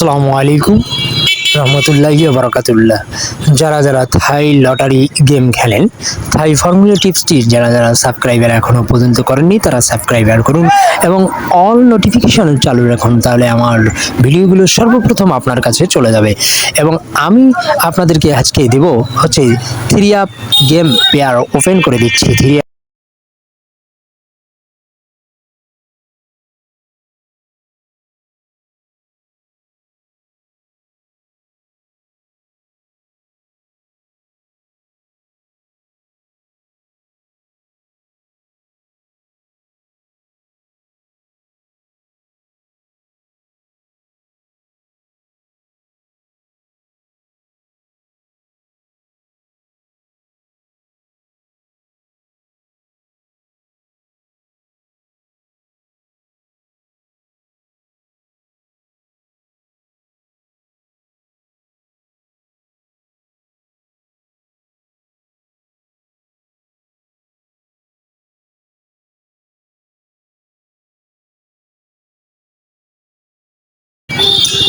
আসসালামু আলাইকুম রহমতুল্লাহি ওয়া বারাকাতুল্লাহ। যারা যারা থাই লটারি গেম খেলেন, থাই ফর্মুলা টিপসটি যারা যারা সাবস্ক্রাইবার এখনো পর্যন্ত করেননি তারা সাবস্ক্রাইবার করুন এবং অল নোটিফিকেশন চালু রাখুন, তাহলে আমার ভিডিওগুলো সর্বপ্রথম আপনার কাছে চলে যাবে। এবং আমি আপনাদেরকে আজকে দেব হচ্ছে three up game pair open করে দিচ্ছি।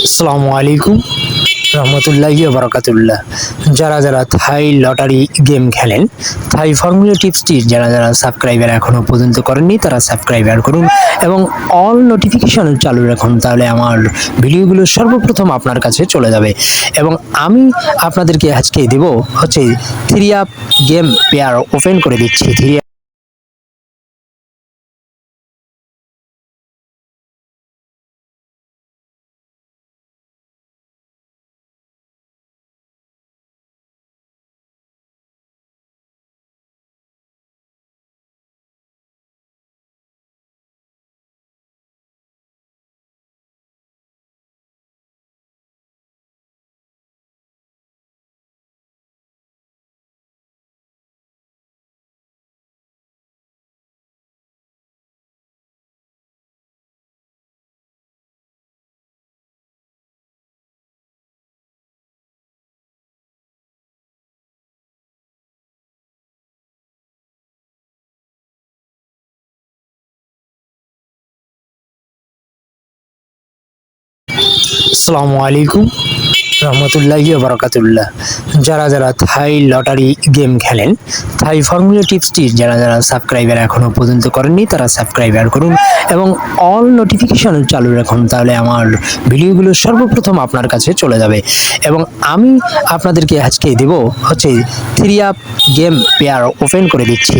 আসসালামু আলাইকুম রহমতুল্লাহি ওয়া বারাকাতুল্লাহ। যারা যারা থাই লটারি গেম খেলেন, থাই ফর্মুলা টিপসটি যারা যারা সাবস্ক্রাইবার এখনো পর্যন্ত করেননি তারা সাবস্ক্রাইবার করুন এবং অল নোটিফিকেশন চালু রাখুন, তাহলে আমার ভিডিওগুলো সর্বপ্রথম আপনার কাছে চলে যাবে। এবং আমি আপনাদেরকে আজকে দেব হচ্ছে three up game pair open করে দিচ্ছি। আসসালামু আলাইকুম রহমতুল্লাহি ওয়া বারাকাতুল্লাহ। যারা যারা থাই লটারি গেম খেলেন, থাই ফর্মুলা টিপসটি যারা যারা সাবস্ক্রাইবার এখনো পর্যন্ত করেননি তারা সাবস্ক্রাইবার করুন এবং অল নোটিফিকেশন চালু রাখুন, তাহলে আমার ভিডিওগুলো সর্বপ্রথম আপনার কাছে চলে যাবে। এবং আমি আপনাদেরকে আজকে দেব হচ্ছে three up game pair open করে দিচ্ছি।